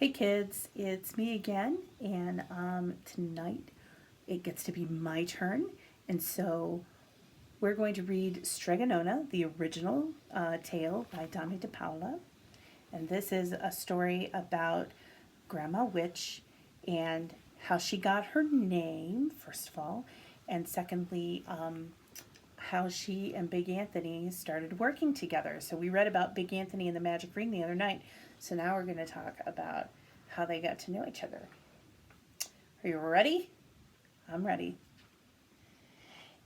Hey kids, it's me again, and tonight it gets to be my turn, and so we're going to read Strega Nona, the original tale by Tomie dePaola, and this is a story about Grandma Witch and how she got her name, first of all, and secondly, how she and Big Anthony started working together. So we read about Big Anthony and the magic ring the other night. So now we're going to talk about how they got to know each other. Are you ready? I'm ready.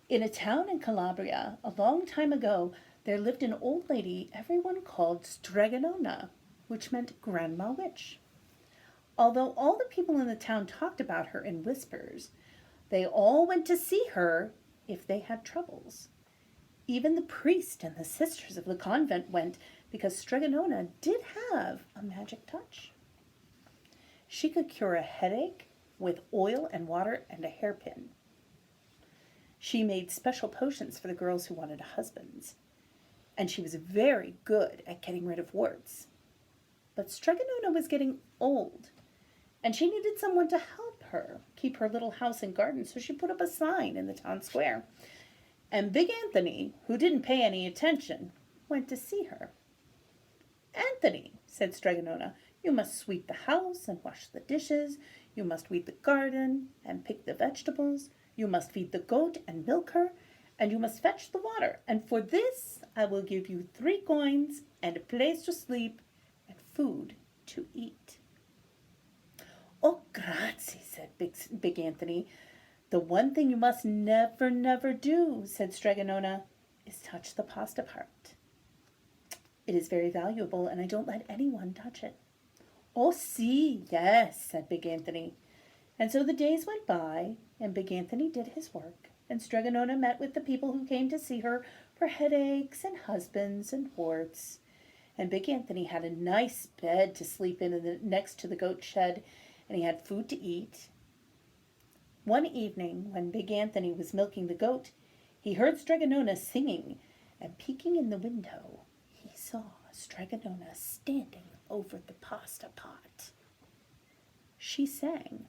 In a town in Calabria, a long time ago, there lived an old lady everyone called Strega Nona, which meant Grandma Witch. Although all the people in the town talked about her in whispers, they all went to see her if they had troubles. Even the priest and the sisters of the convent went because Strega Nona did have a magic touch. She could cure a headache with oil and water and a hairpin. She made special potions for the girls who wanted husbands, and she was very good at getting rid of warts. But Strega Nona was getting old, and she needed someone to help her keep her little house and garden, so she put up a sign in the town square. And Big Anthony, who didn't pay any attention, went to see her. "Anthony," said Strega Nona, "you must sweep the house and wash the dishes. You must weed the garden and pick the vegetables. You must feed the goat and milk her, and you must fetch the water. And for this I will give you 3 coins and a place to sleep and food to eat." "Oh, grazie," said Big Anthony. "The one thing you must never, never do," said Strega Nona, "is touch the pasta part. It is very valuable, and I don't let anyone touch it." "Oh, si, yes," said Big Anthony. And so the days went by, and Big Anthony did his work, and Strega Nona met with the people who came to see her for headaches and husbands and warts. And Big Anthony had a nice bed to sleep in next to the goat shed, and he had food to eat. One evening, when Big Anthony was milking the goat, he heard Strega Nona singing, and peeking in the window, he saw Strega Nona standing over the pasta pot. She sang,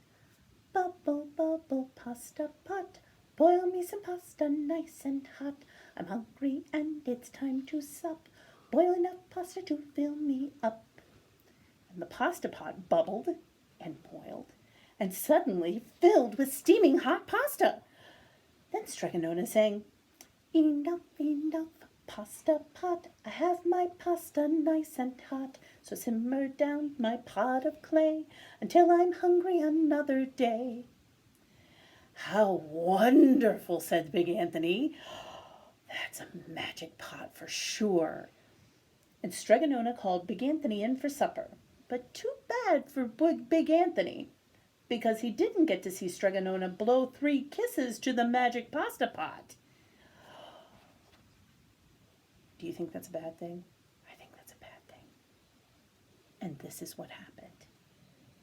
"Bubble, bubble, pasta pot, boil me some pasta nice and hot. I'm hungry and it's time to sup. Boil enough pasta to fill me up." And the pasta pot bubbled and boiled, and suddenly filled with steaming hot pasta. Then Strega Nona sang, "Enough, enough, pasta pot. I have my pasta nice and hot. So simmer down my pot of clay until I'm hungry another day." "How wonderful," said Big Anthony. "That's a magic pot for sure." And Strega Nona called Big Anthony in for supper. But too bad for Big Anthony, because he didn't get to see Strega Nona blow 3 kisses to the magic pasta pot. Do you think that's a bad thing? I think that's a bad thing. And this is what happened.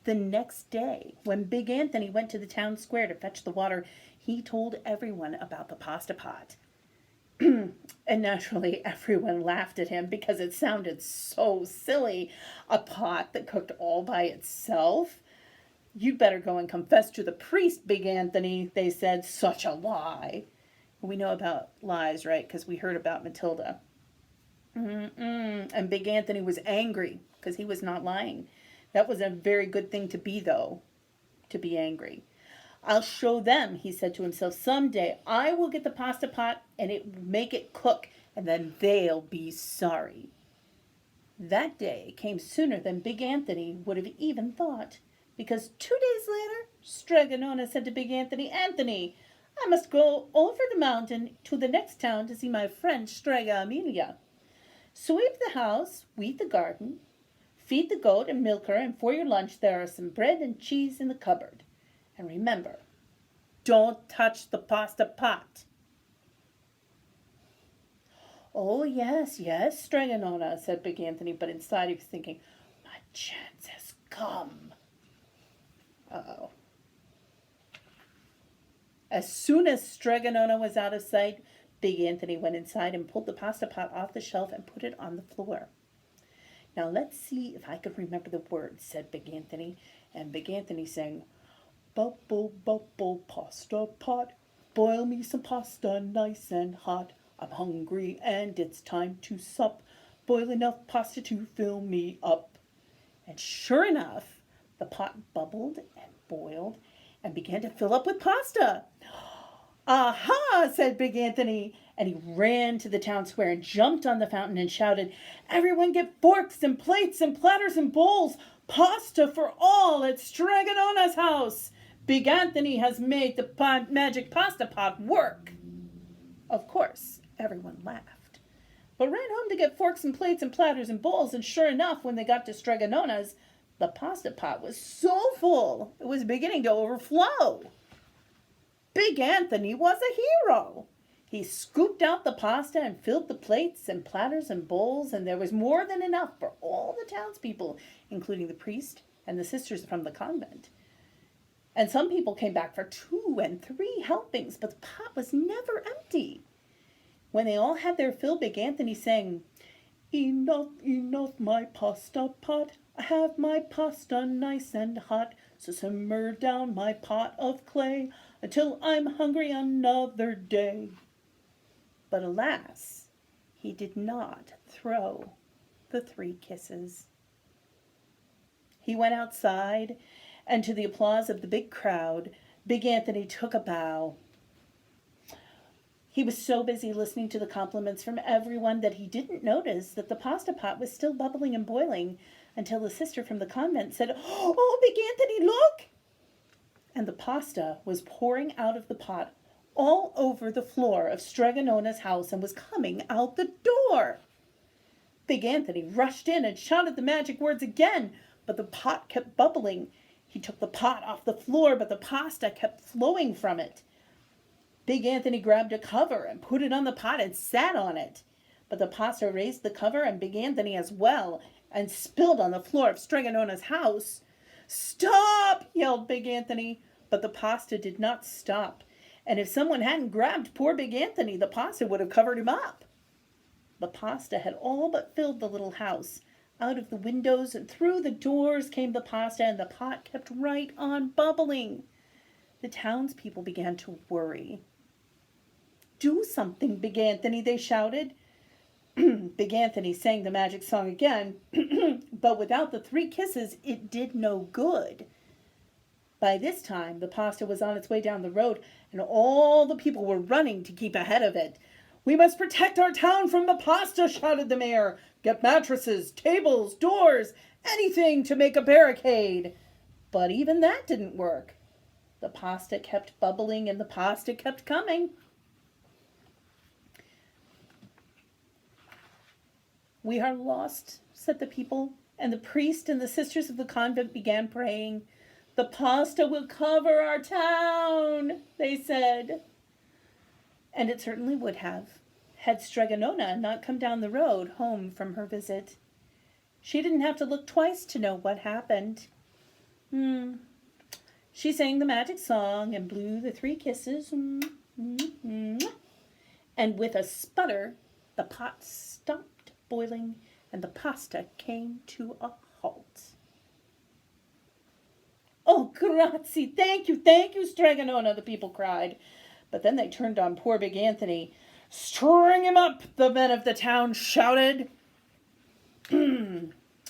The next day, when Big Anthony went to the town square to fetch the water, he told everyone about the pasta pot. And naturally, everyone laughed at him because it sounded so silly. A pot that cooked all by itself? "You'd better go and confess to the priest, Big Anthony," they said. "Such a lie." We know about lies, right? Because we heard about Matilda. And Big Anthony was angry because he was not lying. That was a very good thing to be, though, to be angry. "I'll show them," he said to himself. "Someday I will get the pasta pot and make it cook, and then they'll be sorry." That day came sooner than Big Anthony would have even thought, because 2 days later, Strega Nona said to Big Anthony, "Anthony, I must go over the mountain to the next town to see my friend Strega Amelia. Sweep the house, weed the garden, feed the goat and milk her, and for your lunch there are some bread and cheese in the cupboard. And remember, don't touch the pasta pot." "Oh, yes, yes, Strega Nona," said Big Anthony, but inside he was thinking, "My chance has come." Uh-oh. As soon as Strega Nona was out of sight, Big Anthony went inside and pulled the pasta pot off the shelf and put it on the floor. Now let's see if I can remember the words, said Big Anthony. And Big Anthony sang, bubble, bubble, pasta pot. Boil me some pasta nice and hot. I'm hungry and it's time to sup. Boil enough pasta to fill me up. And sure enough, the pot bubbled and boiled and began to fill up with pasta. Aha, said Big Anthony, and he ran to the town square and jumped on the fountain and shouted, everyone get forks and plates and platters and bowls, pasta for all at Strega Nona's house. Big Anthony has made the magic pasta pot work. Of course, everyone laughed, but ran home to get forks and plates and platters and bowls, and sure enough, when they got to Strega Nona's, the pasta pot was so full it was beginning to overflow. Big Anthony was a hero. He scooped out the pasta and filled the plates and platters and bowls, and there was more than enough for all the townspeople, including the priest and the sisters from the convent. And some people came back for 2 and 3 helpings, but the pot was never empty. When they all had their fill, Big Anthony sang, enough, enough, my pasta pot. I have my pasta nice and hot, so simmer down my pot of clay until I'm hungry another day. But alas, he did not throw the 3 kisses. He went outside, and to the applause of the big crowd, Big Anthony took a bow. He was so busy listening to the compliments from everyone that he didn't notice that the pasta pot was still bubbling and boiling until the sister from the convent said, oh, Big Anthony, look! And the pasta was pouring out of the pot all over the floor of Strega Nona's house and was coming out the door. Big Anthony rushed in and shouted the magic words again, but the pot kept bubbling. He took the pot off the floor, but the pasta kept flowing from it. Big Anthony grabbed a cover and put it on the pot and sat on it. But the pasta raised the cover and Big Anthony as well and spilled on the floor of Strega Nona's house. Stop! Yelled Big Anthony. But the pasta did not stop. And if someone hadn't grabbed poor Big Anthony, the pasta would have covered him up. The pasta had all but filled the little house. Out of the windows and through the doors came the pasta, and the pot kept right on bubbling. The townspeople began to worry. Do something, Big Anthony, they shouted. Big Anthony sang the magic song again, but without the 3 kisses, it did no good. By this time, the pasta was on its way down the road, and all the people were running to keep ahead of it. We must protect our town from the pasta, shouted the mayor. Get mattresses, tables, doors, anything to make a barricade. But even that didn't work. The pasta kept bubbling and the pasta kept coming. We are lost, said the people, and the priest and the sisters of the convent began praying. The pasta will cover our town, they said. And it certainly would have, had Strega Nona not come down the road home from her visit. She didn't have to look twice to know what happened. She sang the magic song and blew the 3 kisses. And with a sputter, the pot stopped boiling and the pasta came to a halt. Oh, grazie, thank you, Strega Nona, the people cried. But then they turned on poor Big Anthony. String him up, the men of the town shouted.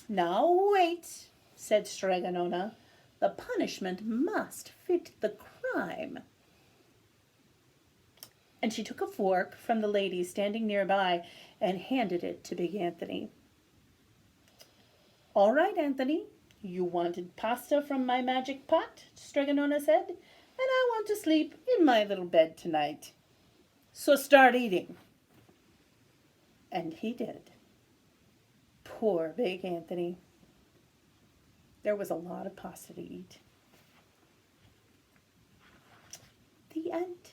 Now wait, said Strega Nona. The punishment must fit the crime. And she took a fork from the lady standing nearby and handed it to Big Anthony. All right, Anthony, you wanted pasta from my magic pot, Strega Nona said, and I want to sleep in my little bed tonight. So start eating. And he did. Poor Big Anthony. There was a lot of pasta to eat. The end.